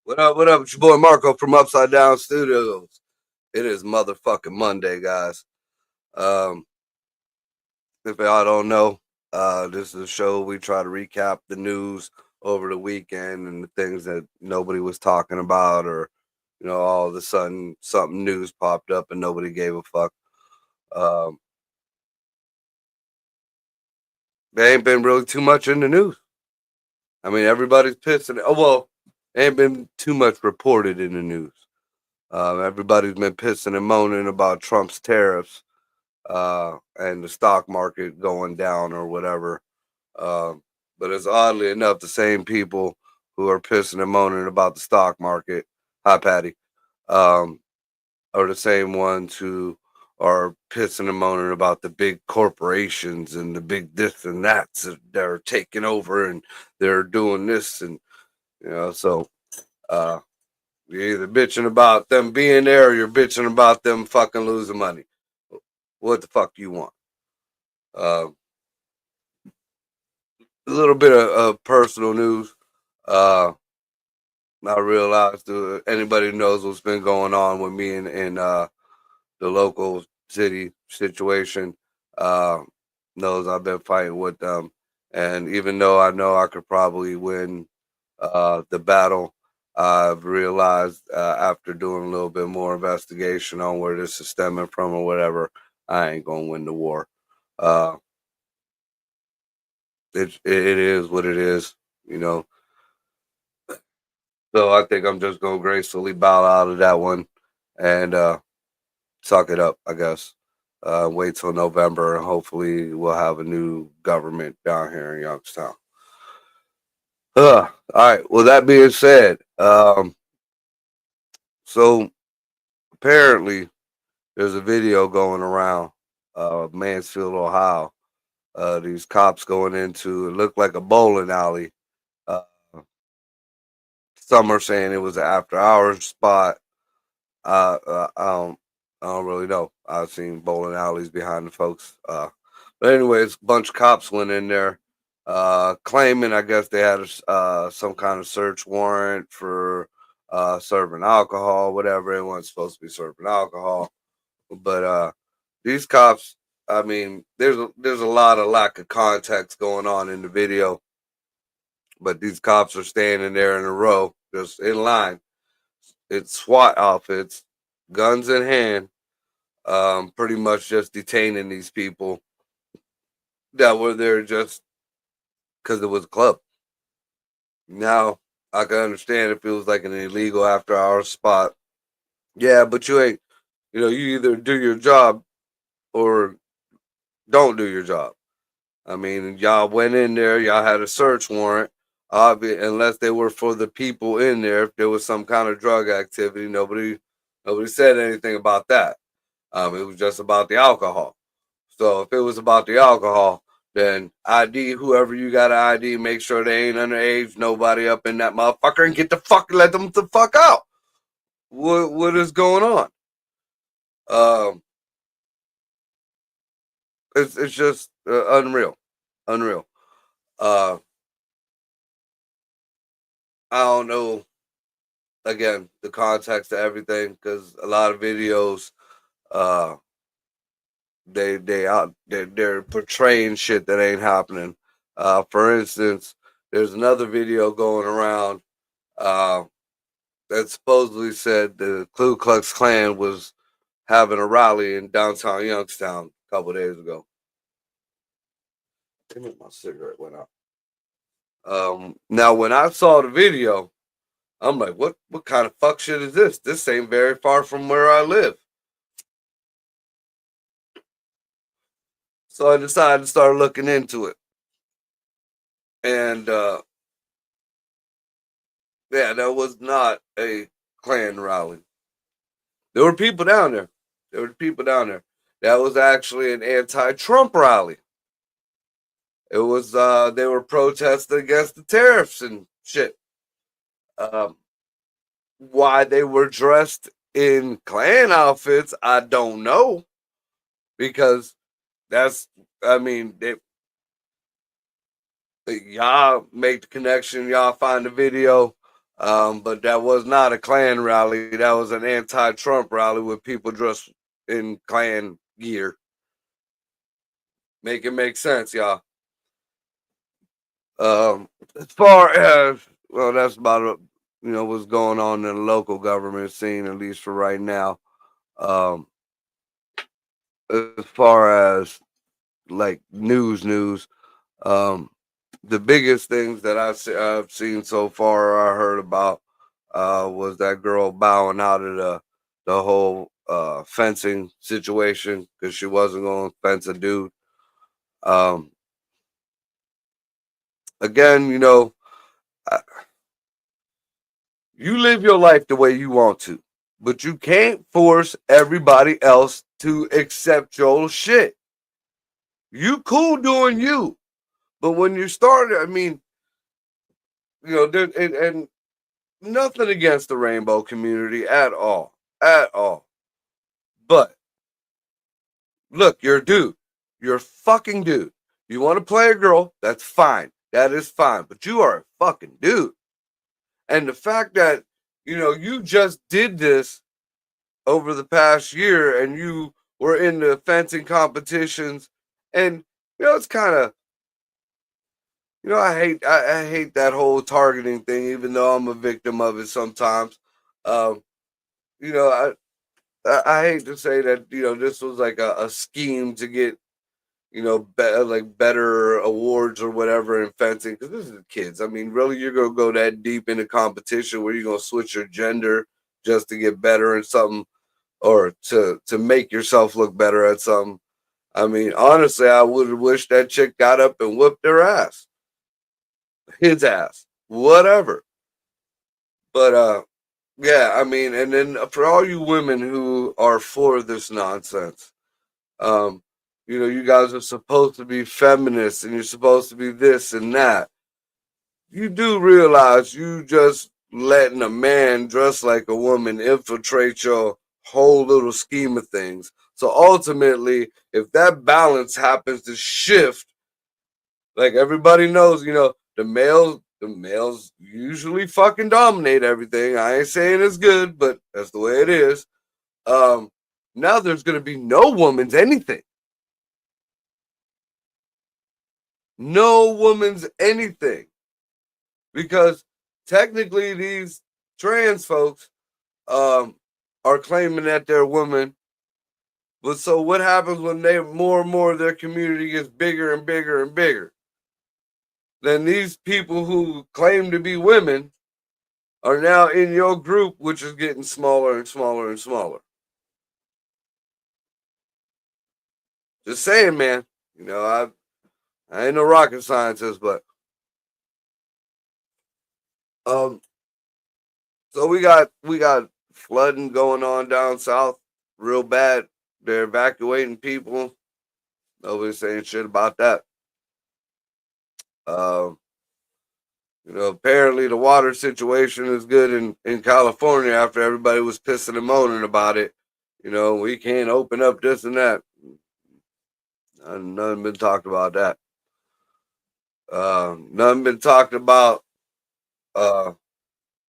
What up? What up? It's your boy Marco from Upside Down Studios. It is motherfucking Monday, guys. If y'all don't know, this is a show we try to recap the news over the weekend and the things that nobody was talking about, or all of a sudden something news popped up and nobody gave a fuck. There ain't been really too much in the news. I mean, everybody's pissing. Oh well, ain't been too much reported in the news. Everybody's been pissing and moaning about Trump's tariffs and the stock market going down or whatever. But it's oddly enough the same people who are pissing and moaning about the stock market, hi Patty, are the same ones who are pissing and moaning about the big corporations and the big this and that they're taking over and they're doing this and so you're either bitching about them being there or you're bitching about them fucking losing money. What the fuck do you want? A little bit of personal news. I realized anybody who knows what's been going on with me in the local city situation knows I've been fighting with them. And even though I know I could probably win the battle, I've realized after doing a little bit more investigation on where this is stemming from or whatever, I ain't gonna win the war. It is what it is, So I think I'm just gonna gracefully bow out of that one and suck it up, I guess. Wait till November and hopefully we'll have a new government down here in Youngstown. All right. Well, that being said, so apparently there's a video going around Mansfield, Ohio. These cops going into it looked like a bowling alley. Uh, some are saying it was an after hours spot. I don't really know. I've seen bowling alleys behind the folks. But anyways, a bunch of cops went in there, claiming I guess they had some kind of search warrant for serving alcohol, whatever. It wasn't supposed to be serving alcohol, but these cops. I mean, there's a lot of lack of context going on in the video, but these cops are standing there in a row, just in line. It's SWAT outfits, guns in hand, pretty much just detaining these people that were there just because it was a club. Now, I can understand if it was like an illegal after hours spot. Yeah, but you ain't, you either do your job or don't do your job. I mean, y'all went in there, y'all had a search warrant. Unless they were for the people in there, if there was some kind of drug activity, nobody said anything about that. It was just about the alcohol. So if it was about the alcohol, then ID whoever you got to ID, make sure they ain't underage, nobody up in that motherfucker, and let them the fuck out. What is going on? It's just unreal. Uh, I don't know. Again, the context of everything, because a lot of videos, uh, they're portraying shit that ain't happening. For instance, there's another video going around that supposedly said the Ku Klux Klan was having a rally in downtown Youngstown a couple days ago. Damn it, my cigarette went out. Now when I saw the video, I'm like, what kind of fuck shit is this? This ain't very far from where I live. So I decided to start looking into it. And yeah, that was not a Klan rally. There were people down there. There were people down there. That was actually an anti-Trump rally. It was they were protesting against the tariffs and shit. Um, why they were dressed in Klan outfits, I don't know, because that's, I mean, y'all make the connection, y'all find the video. But that was not a Klan rally. That was an anti-Trump rally with people dressed in Klan gear. Make it make sense, y'all. As far as, well, that's about what's going on in the local government scene, at least for right now. Um, as far as like news, um, the biggest things that I've seen so far, or I heard about, was that girl bowing out of the whole fencing situation because she wasn't going to fence a dude. Um, again, you live your life the way you want to, but you can't force everybody else to accept your shit. You cool doing you, but when you start, I mean, and nothing against the rainbow community at all. But look, you're a dude. You're a fucking dude. You want to play a girl? That's fine. That is fine. But you are a fucking dude. And the fact that, you just did this over the past year and you were in the fencing competitions, and it's kind of, I hate that whole targeting thing, even though I'm a victim of it sometimes. Um, you know, I hate to say that, this was like a scheme to get, like better awards or whatever in fencing, because this is kids. I mean, really, you're gonna go that deep into competition where you're gonna switch your gender just to get better in something, or to make yourself look better at something. I mean, honestly, I would have wished that chick got up and whipped her ass, his ass, whatever. But yeah, I mean, and then for all you women who are for this nonsense, um, you guys are supposed to be feminists and you're supposed to be this and that. You do realize you just letting a man dress like a woman infiltrate your whole little scheme of things. So ultimately, if that balance happens to shift, like everybody knows, the males usually fucking dominate everything. I ain't saying it's good, but that's the way it is. Um, Now there's gonna be no woman's anything. No woman's anything. Because technically these trans folks um are claiming that they're women. But so what happens when they more and more of their community gets bigger and bigger and bigger? Then these people who claim to be women are now in your group, which is getting smaller and smaller and smaller. Just saying, man. I ain't no rocket scientist, but um, so we got flooding going on down south, real bad. They're evacuating people. Nobody's saying shit about that. Um, apparently the water situation is good in California after everybody was pissing and moaning about it. We can't open up this and that. Nothing been talked about that. Nothing been talked about uh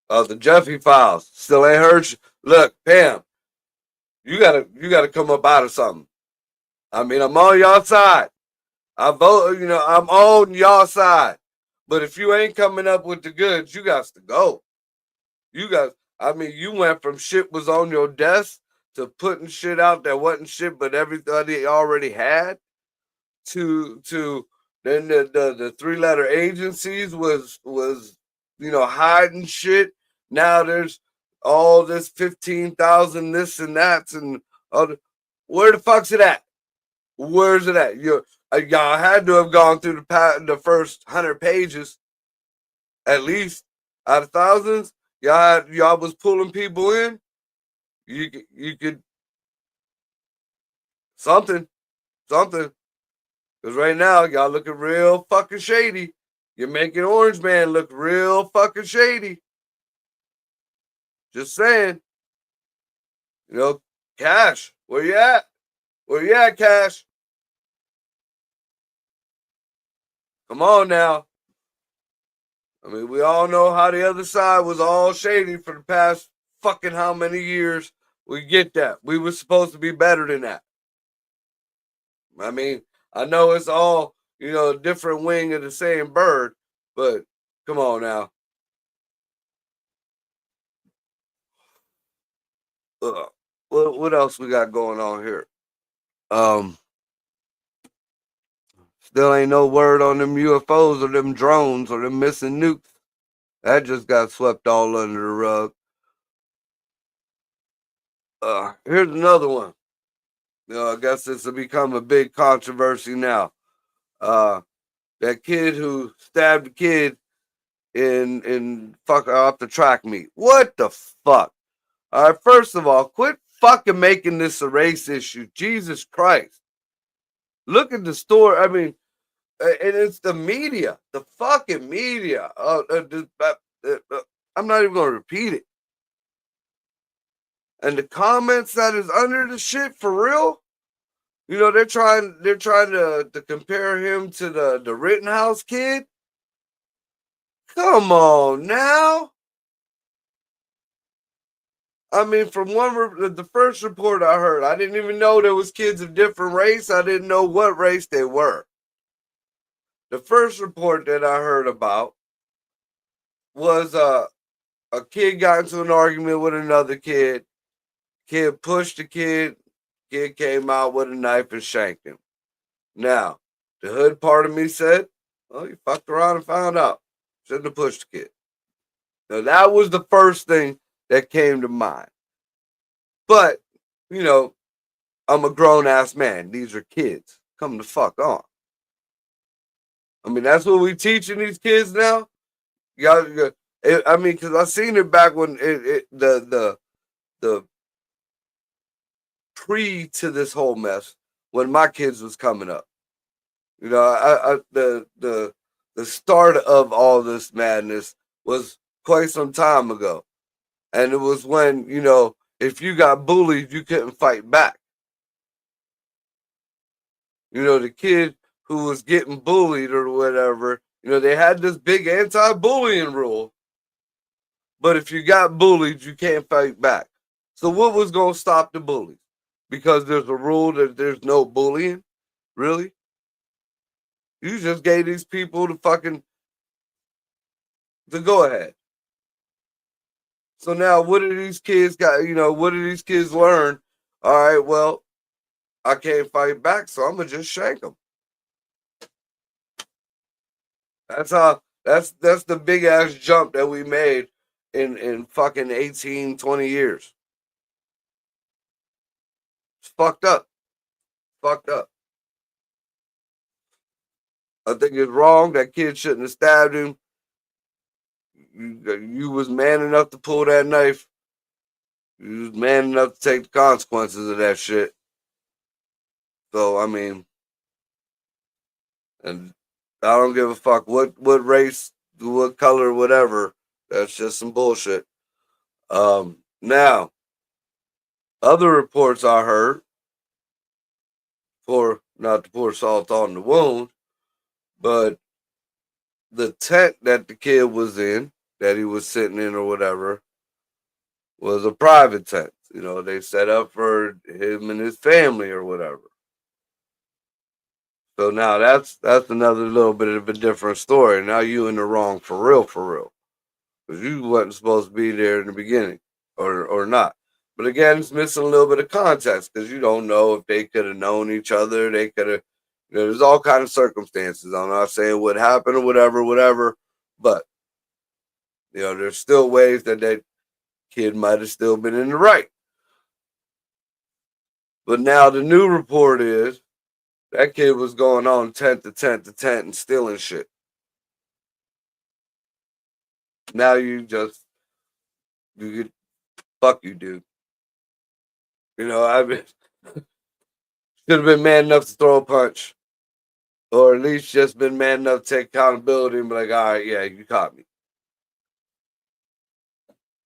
the Jeffy files. Still ain't heard. Look, Pam, you gotta come up out of something. I mean, I'm on y'all side. I vote. I'm on y'all side. But if you ain't coming up with the goods, you got to go. You guys, I mean, you went from shit was on your desk to putting shit out that wasn't shit, but everybody already had. To then the 3 letter agencies was hiding shit. Now there's all this 15,000 this and that and other. Where the fuck's it at? Where's it at? Y'all had to have gone through the first 100 pages at least out of thousands. Y'all was pulling people in. You could something, something. Because right now, y'all looking real fucking shady. You're making Orange Man look real fucking shady. Just saying. You know, Cash, where you at? Where you at, Cash? Come on now. I mean, we all know how the other side was all shady for the past fucking how many years. We get that. We were supposed to be better than that. I mean, I know it's all, a different wing of the same bird, but come on now. What else we got going on here? Um, Still ain't no word on them UFOs or them drones or them missing nukes. That just got swept all under the rug. Here's another one. I guess this will become a big controversy now. Uh, that kid who stabbed a kid in fuck off the track meet. What the fuck? All right, first of all, quit fucking making this a race issue. Jesus Christ. Look at the story. I mean, and it's the media, the fucking media. I'm not even going to repeat it. And the comments that is under the shit for real. They're trying to compare him to the Rittenhouse kid. Come on now. I mean, from the first report I heard, I didn't even know there was kids of different race. I didn't know what race they were. The first report that I heard about was a kid got into an argument with another kid. Kid pushed the kid. Kid came out with a knife and shanked him. Now, the hood part of me said, "Oh, you fucked around and found out. Shouldn't have pushed the kid." Now, that was the first thing that came to mind. But, you know, I'm a grown ass man. These are kids. Come the fuck on. I mean, that's what we teaching these kids now. Y'all, I mean, because I seen it back when the pre to this whole mess when my kids was coming up. The start of all this madness was quite some time ago, and it was when if you got bullied, you couldn't fight back. The kid who was getting bullied or whatever, they had this big anti-bullying rule. But if you got bullied, you can't fight back. So what was going to stop the bullies? Because there's a rule that there's no bullying? Really? You just gave these people the go ahead. So now what do these kids what do these kids learn? All right, well, I can't fight back, so I'm going to just shank them. That's the big ass jump that we made in fucking 18, 20 years. It's fucked up. Fucked up. I think it's wrong. That kid shouldn't have stabbed him. You was man enough to pull that knife. You was man enough to take the consequences of that shit. So I mean, and I don't give a fuck what race, what color, whatever. That's just some bullshit. Now, other reports I heard, for not to pour salt on the wound, but the tent that the kid was in, that he was sitting in or whatever, was a private tent. They set up for him and his family or whatever. So now that's another little bit of a different story. Now you in the wrong for real, because you wasn't supposed to be there in the beginning, or not. But again, it's missing a little bit of context because you don't know if they could have known each other. They could have. There's all kind of circumstances. I'm not saying what happened or whatever, but there's still ways that kid might have still been in the right. But now the new report is that kid was going on tent to tent to tent and stealing shit. Now you just You get fuck you, dude. You know, I should have been man enough to throw a punch, or at least just been man enough to take accountability and be like, all right, yeah, you caught me.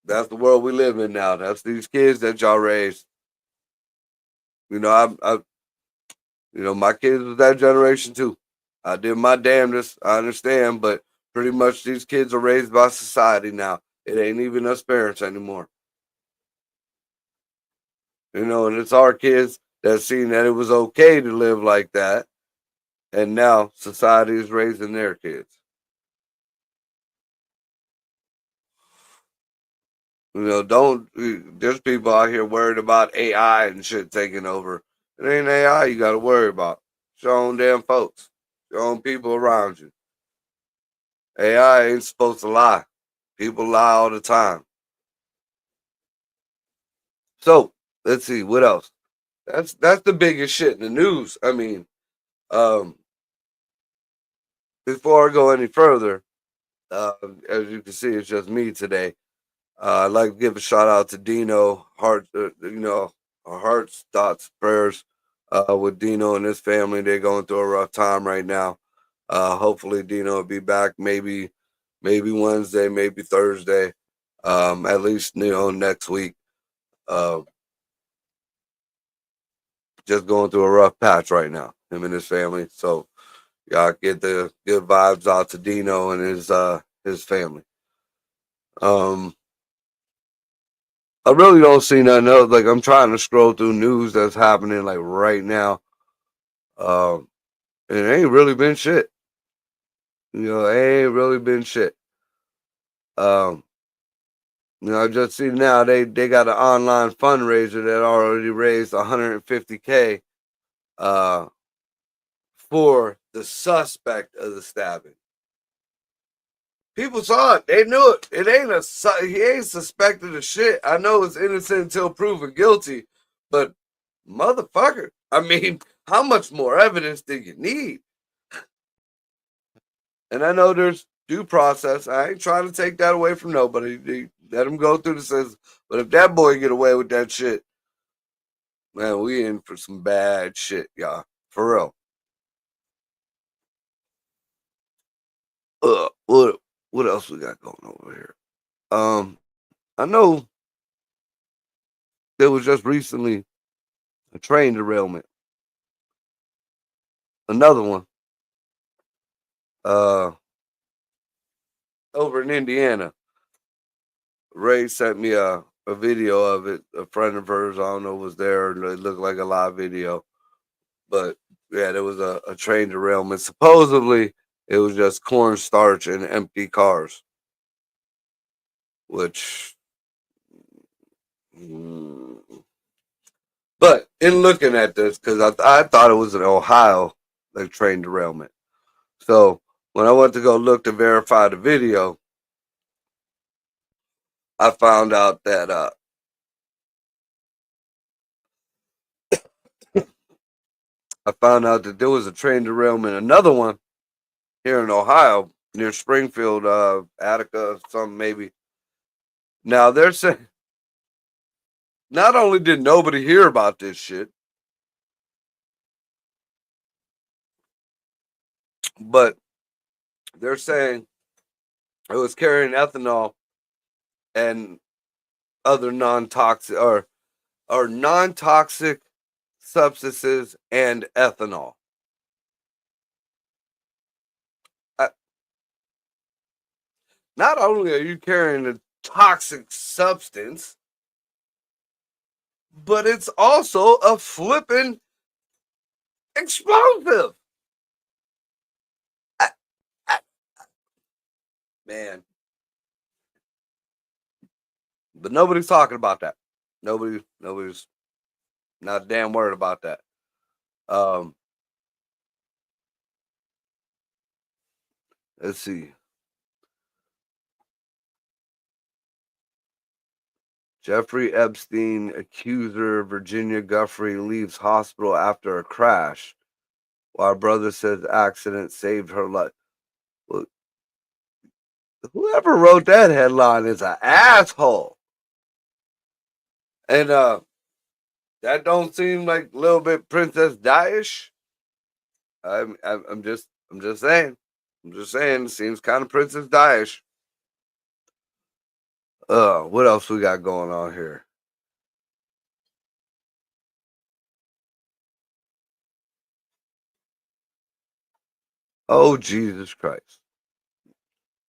That's the world we live in now. That's these kids that y'all raised. You know, my kids was that generation too. I did my damnedest. I understand, but pretty much these kids are raised by society now. It ain't even us parents anymore. You know, and it's our kids that seen that it was okay to live like that, and now society is raising their kids. You know, don't there's people out here worried about AI and shit taking over. It ain't AI you got to worry about. It's your own damn folks, your own people around you. AI ain't supposed to lie. People lie all the time. So let's see what else. That's the biggest shit in the news. I mean, um, before I go any further, as you can see, it's just me today. I'd like to give a shout out to Dino. Our hearts, thoughts, prayers with Dino and his family. They're going through a rough time right now. Hopefully, Dino will be back. Maybe Wednesday, maybe Thursday. At least next week. Uh, just going through a rough patch right now. Him and his family. So y'all get the good vibes out to Dino and his family. Um, I really don't see nothing else. Like I'm trying to scroll through news that's happening like right now. Um, and it ain't really been shit. It ain't really been shit. Um, I just see now they got an online fundraiser that already raised 150K uh for the suspect of the stabbing. People saw it. They knew it. He ain't suspected of shit. I know it's innocent until proven guilty, but motherfucker. I mean, how much more evidence do you need? And I know there's due process. I ain't trying to take that away from nobody. Let him go through the system. But if that boy get away with that shit, man, we in for some bad shit, y'all. For real. What else we got going over here? I know there was just recently a train derailment. Another one. Uh, over in Indiana. Ray sent me a video of it. A friend of hers, I don't know, was there. It looked like a live video. But yeah, there was a train derailment. Supposedly, it was just cornstarch and empty cars, which. mm, But in looking at this, because I thought it was an Ohio like train derailment. So when I went to go look to verify the video, I found out that there was a train derailment, another one here in Ohio near Springfield, Attica, something maybe. Now they're saying not only did nobody hear about this shit, but they're saying it was carrying ethanol and other non-toxic or non-toxic substances and ethanol. Uh, Not only are you carrying a toxic substance, but it's also a flipping explosive. I, I, man, but nobody's talking about that. Nobody's not a damn word about that. Um, let's see. Jeffrey Epstein accuser Virginia Guffrey leaves hospital after a crash, while brother says accident saved her life. Well, whoever wrote that headline is an asshole. And that don't seem like a little bit Princess Diish. I'm just saying. I'm just saying. It seems kind of Princess Diish. What else we got going on here? Oh Jesus Christ!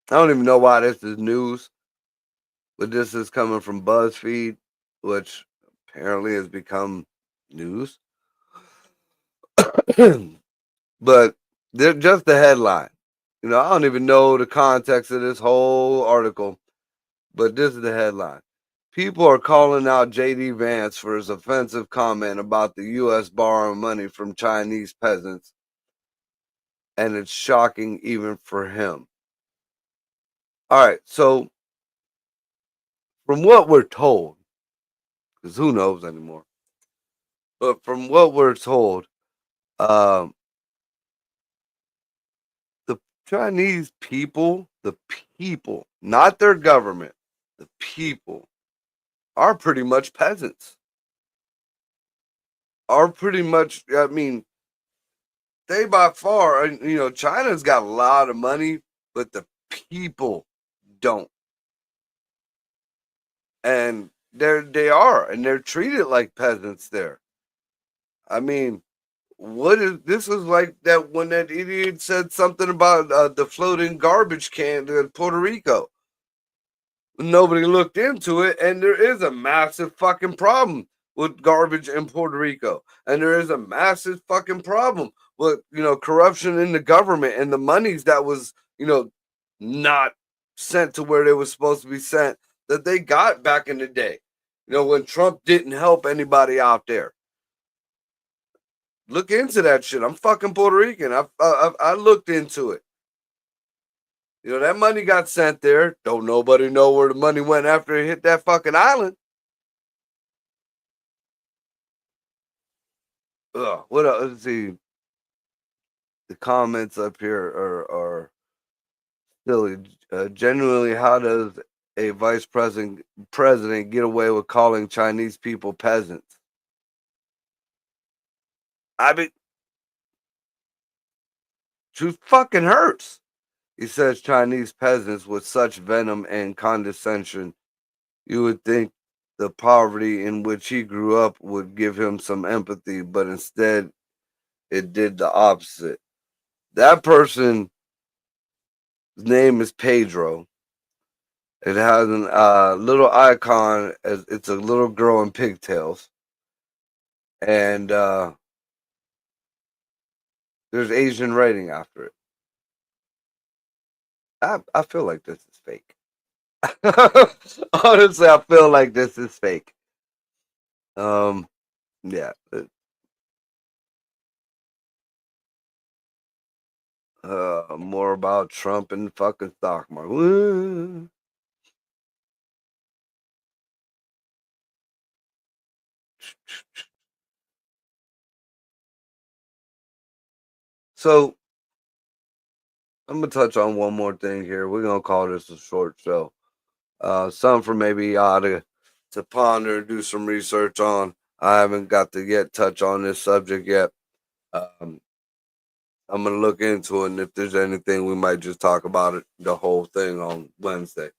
I don't even know why this is news, but this is coming from BuzzFeed, which apparently has become news. But they're just the headline. You know, I don't even know the context of this whole article, but this is the headline. People are calling out JD Vance for his offensive comment about the U.S. borrowing money from Chinese peasants, and it's shocking even for him. All right, so from what we're told, because who knows anymore, but from what we're told, um, the Chinese people, not their government, the people are pretty much peasants. Are pretty much, I mean, they by far, you know, China's got a lot of money, but the people don't. And and they're treated like peasants there. I mean, what is this is like that when that idiot said something about the floating garbage can in Puerto Rico. Nobody looked into it, and there is a massive fucking problem with garbage in Puerto Rico, and there is a massive fucking problem with corruption in the government and the monies that was not sent to where they was supposed to be sent that they got back in the day. You know, when Trump didn't help anybody out there. Look into that shit. I'm fucking Puerto Rican. I looked into it. You know, that money got sent there. Don't nobody know where the money went after it hit that fucking island. What else? Let's see. The comments up here are silly. Genuinely, how does a vice president get away with calling Chinese people peasants? I mean, truth fucking hurts. He says Chinese peasants with such venom and condescension. You would think the poverty in which he grew up would give him some empathy, but instead it did the opposite. That person's name is Pedro. It has a little icon as it's a little girl in pigtails, and there's Asian writing after it. I feel like this is fake. Honestly, I feel like this is fake. Um, yeah. More about Trump and fucking stock market. So I'm gonna touch on one more thing here. We're gonna call this a short show. Some for maybe y'all to ponder, do some research on. I haven't got to yet touch on this subject yet. Um, I'm gonna look into it, and if there's anything, we might just talk about it, the whole thing on Wednesday.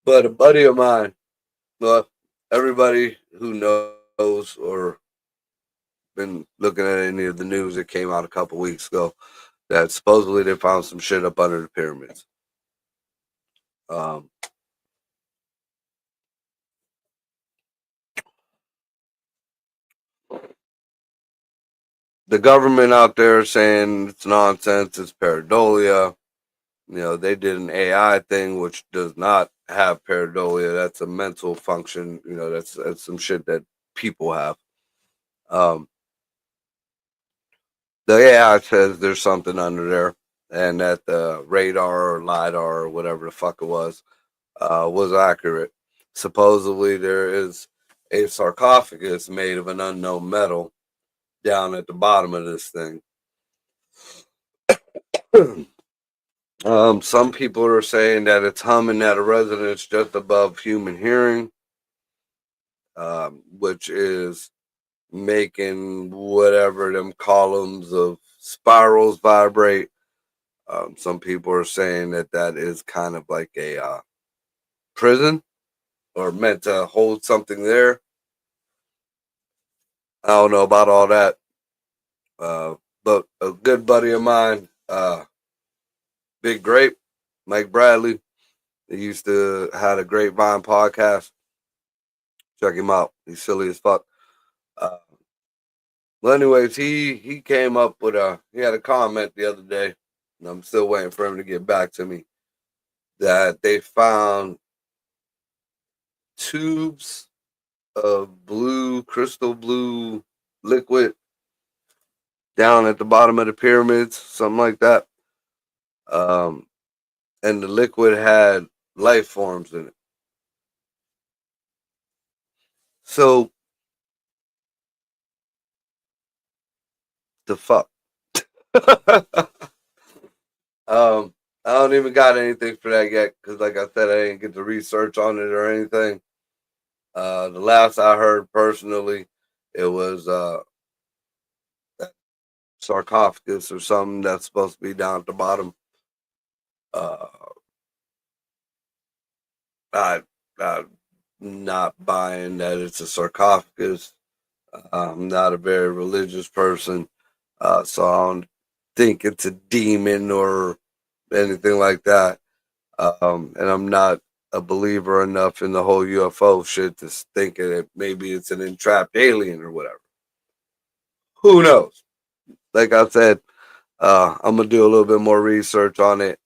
But a buddy of mine, well, everybody who knows or been looking at any of the news that came out a couple weeks ago, that supposedly they found some shit up under the pyramids. Um, the government out there saying it's nonsense, it's pareidolia. You know, they did an AI thing which does not have pareidolia. That's a mental function. You know, that's some shit that people have. Um, the AI says there's something under there, and that the radar or lidar or whatever the fuck it was accurate. Supposedly, there is a sarcophagus made of an unknown metal down at the bottom of this thing. Some people are saying that it's humming at a resonance just above human hearing. which is making whatever them columns of spirals vibrate. Some people are saying that that is kind of like a prison or meant to hold something there. I don't know about all that, but a good buddy of mine, Big Grape, Mike Bradley, he used to had a Grapevine podcast. Check him out. He's silly as fuck. Uh, well, anyways, he came up with he had a comment the other day, and I'm still waiting for him to get back to me. That they found tubes of blue, crystal blue liquid down at the bottom of the pyramids, something like that. Um, and the liquid had life forms in it. So the fuck. I don't even got anything for that yet because, like I said, I didn't get the research on it or anything. The last I heard personally, it was sarcophagus or something that's supposed to be down at the bottom. Uh, I, I'm not buying that it's a sarcophagus. I'm not a very religious person, so I don't think it's a demon or anything like that. And I'm not a believer enough in the whole UFO shit to think that maybe it's an entrapped alien or whatever. Who knows? Like I said, I'm gonna do a little bit more research on it,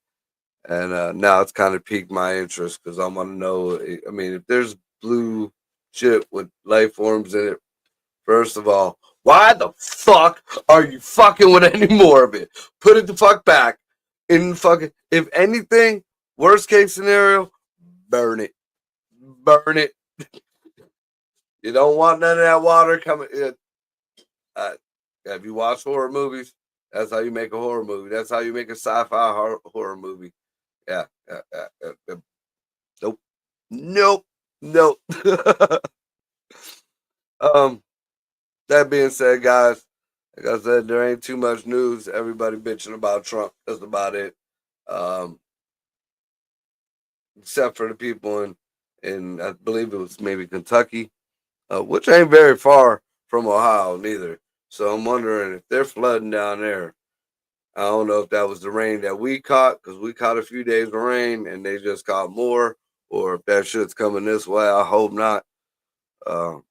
and now it's kind of piqued my interest because I want to know. I mean, if there's blue shit with life forms in it, first of all, why the fuck are you fucking with any more of it? Put it the fuck back in the fucking. If anything, worst case scenario, burn it. Burn it. You don't want none of that water coming in. Uh, have you watched horror movies? That's how you make a horror movie. That's how you make a sci-fi horror movie. Yeah. Nope. Nope. Nope. um. That being said, guys, like I said, there ain't too much news. Everybody bitching about Trump. That's about it. Um. Except for the people in I believe it was maybe Kentucky, which ain't very far from Ohio neither. So I'm wondering if they're flooding down there. I don't know if that was the rain that we caught because we caught a few days of rain and they just caught more, or if that shit's coming this way. I hope not, because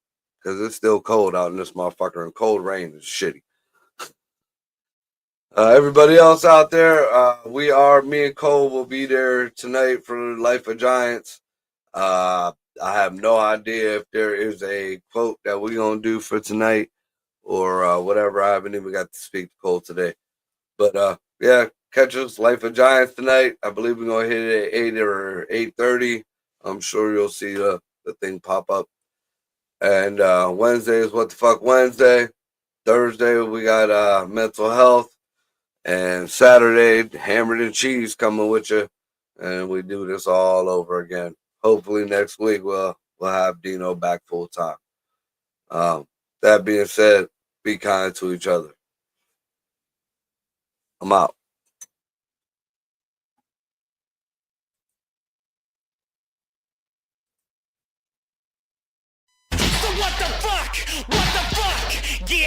it's still cold out in this motherfucker, and cold rain is shitty. Everybody else out there, me and Cole will be there tonight for Life of Giants. Uh, I have no idea if there is a quote that we're gonna do for tonight or whatever. I haven't even got to speak to Cole today, but yeah, catch us Life of Giants tonight. I believe we're gonna hit it at 8 or 8:30. I'm sure you'll see the thing pop up. And Wednesday is What the Fuck Wednesday. Thursday we got mental health. And Saturday, Hammered and Cheese coming with you, and we do this all over again. Hopefully next week we'll have Dino back full time. That being said, be kind to each other. I'm out. So what the fuck? What the fuck? Yeah.